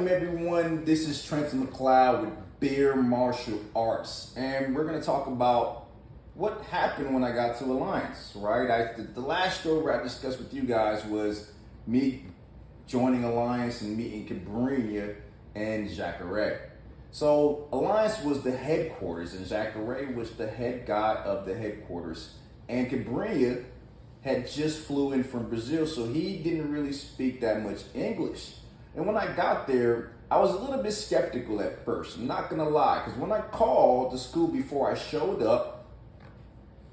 Welcome everyone, this is Trenton McLeod with Bear Martial Arts, and we're going to talk about what happened when I got to Alliance, right? The last show where I discussed with you guys was me joining Alliance and meeting Cobrinha and Jacare. So Alliance was the headquarters and Jacare was the head guy of the headquarters, and Cobrinha had just flew in from Brazil, so he didn't really speak that much English. And when I got there, I was a little bit skeptical at first, I'm not gonna lie, because when I called the school before I showed up,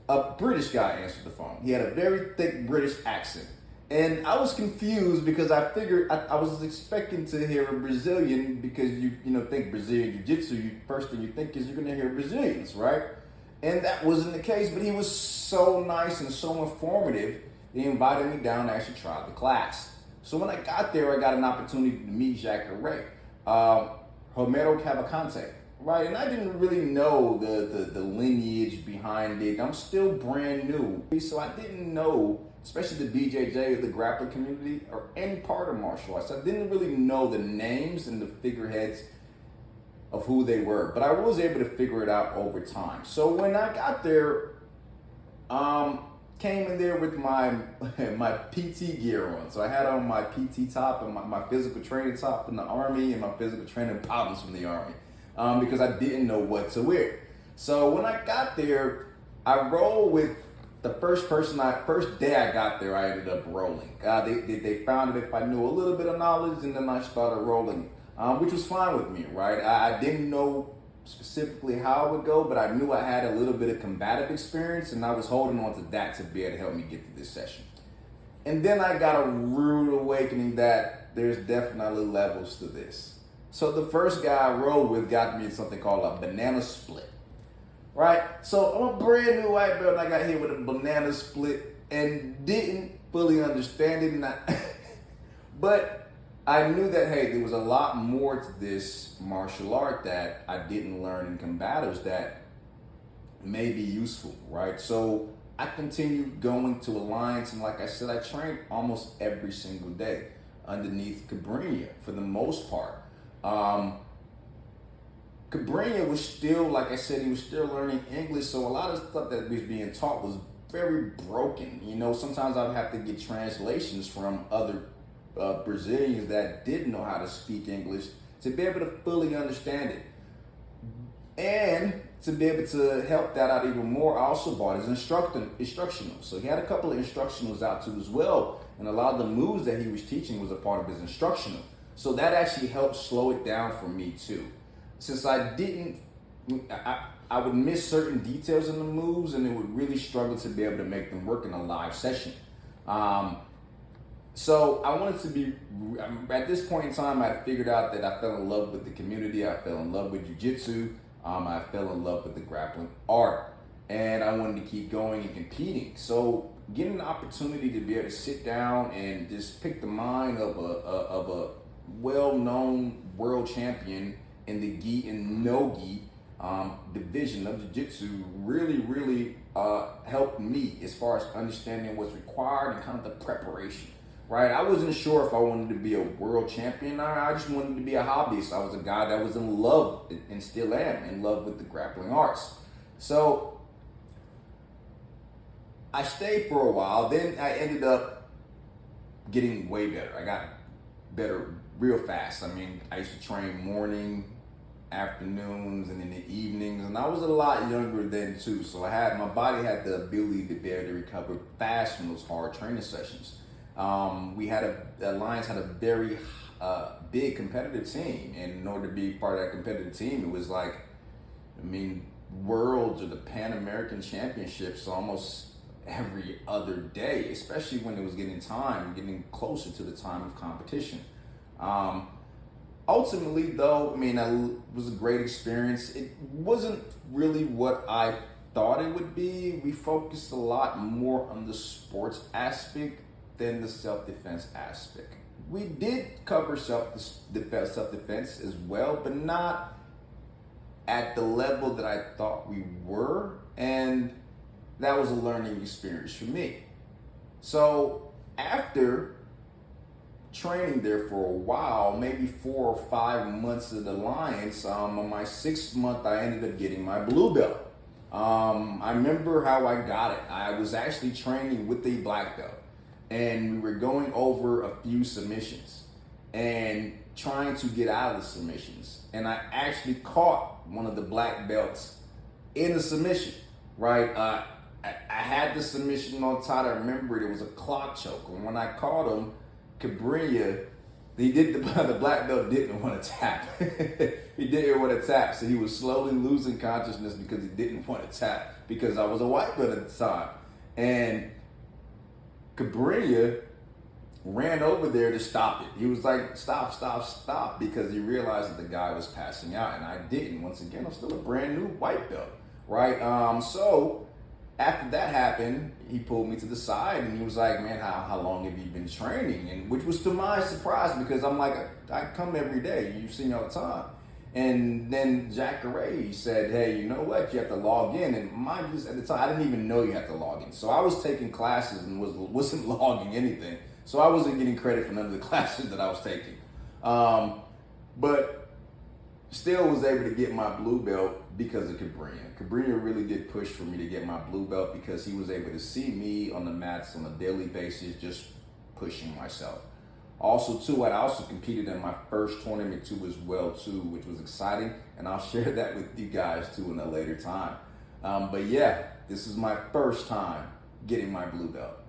a British guy answered the phone. He had a very thick British accent. And I was confused because I figured, I was expecting to hear a Brazilian, because you think Brazilian Jiu-Jitsu, first thing you think is you're gonna hear Brazilians, right? And that wasn't the case, but he was so nice and so informative, he invited me down to actually try the class. So when I got there, I got an opportunity to meet Jacare, Romero Cavalcante, right? And I didn't really know the lineage behind it. I'm still brand new. So I didn't know, especially the BJJ or the grappling community or any part of martial arts, I didn't really know the names and the figureheads of who they were, but I was able to figure it out over time. So when I got there, came in there with my PT gear on. So I had on my PT top and my physical training top from the Army and my physical training bottoms from the Army, because I didn't know what to wear. So when I got there, I rolled with the first day I got there, I ended up rolling. They found it if I knew a little bit of knowledge, and then I started rolling, which was fine with me, right? I didn't know specifically how it would go, but I knew I had a little bit of combative experience, and I was holding on to that to be able to help me get through this session. And then I got a rude awakening that there's definitely levels to this. So the first guy I rolled with got me something called a banana split, right? So I'm a brand new white belt, and I got hit with a banana split and didn't fully understand it, but I knew that, hey, there was a lot more to this martial art that I didn't learn in combatives that may be useful, right? So I continued going to Alliance, and like I said, I trained almost every single day underneath Cobrinha for the most part. Cobrinha was still, like I said, he was still learning English, so a lot of stuff that was being taught was very broken. Sometimes I would have to get translations from other Brazilians that didn't know how to speak English to be able to fully understand it. And to be able to help that out even more, I also bought his instructional. So he had a couple of instructionals out too as well, and a lot of the moves that he was teaching was a part of his instructional. So that actually helped slow it down for me too. Since I would miss certain details in the moves, and it would really struggle to be able to make them work in a live session. So I wanted to be, at this point in time, I figured out that I fell in love with the community, I fell in love with jiu-jitsu, I fell in love with the grappling art, and I wanted to keep going and competing. So getting the opportunity to be able to sit down and just pick the mind of a well-known world champion in the gi and no gi division of jiu-jitsu really helped me as far as understanding what's required and kind of the preparation. Right, I wasn't sure if I wanted to be a world champion. I just wanted to be a hobbyist. I was a guy that was in love, and still am, in love with the grappling arts. So I stayed for a while. Then I ended up getting way better. I got better real fast. I mean, I used to train morning, afternoons, and in the evenings, and I was a lot younger then too. So my body had the ability to be able to recover fast from those hard training sessions. Alliance had a very big competitive team, and in order to be part of that competitive team, it was like, worlds or the Pan American Championships almost every other day, especially when it was getting closer to the time of competition. Ultimately, though, it was a great experience. It wasn't really what I thought it would be. We focused a lot more on the sports aspect than the self-defense aspect. We did cover self-defense as well, but not at the level that I thought we were, and that was a learning experience for me. So after training there for a while, maybe 4 or 5 months at Alliance. On my 6th month, I ended up getting my blue belt. I remember how I got it. I was actually training with a black belt, and we were going over a few submissions and trying to get out of the submissions. And I actually caught one of the black belts in the submission, right? I had the submission on tight. I remember it was a clock choke. And when I caught him, Cobrinha, the black belt didn't want to tap. He didn't want to tap. So he was slowly losing consciousness because he didn't want to tap, because I was a white belt at the time. And Cobrinha ran over there to stop it. He was like, stop, stop, stop, because he realized that the guy was passing out, and I didn't. Once again, I'm still a brand new white belt, right? So after that happened, he pulled me to the side and he was like, man, how long have you been training? And which was to my surprise, because I'm like, I come every day. You see me all the time. And then Jack Garay said, hey, you know what? You have to log in. And mind you, at the time, I didn't even know you had to log in. So I was taking classes and wasn't logging anything. So I wasn't getting credit for none of the classes that I was taking. But still was able to get my blue belt because of Cobrinha. Cobrinha really did push for me to get my blue belt, because he was able to see me on the mats on a daily basis, just pushing myself. Also, too, I also competed in my first tournament too as well too, which was exciting, and I'll share that with you guys too in a later time. But yeah, this is my first time getting my blue belt.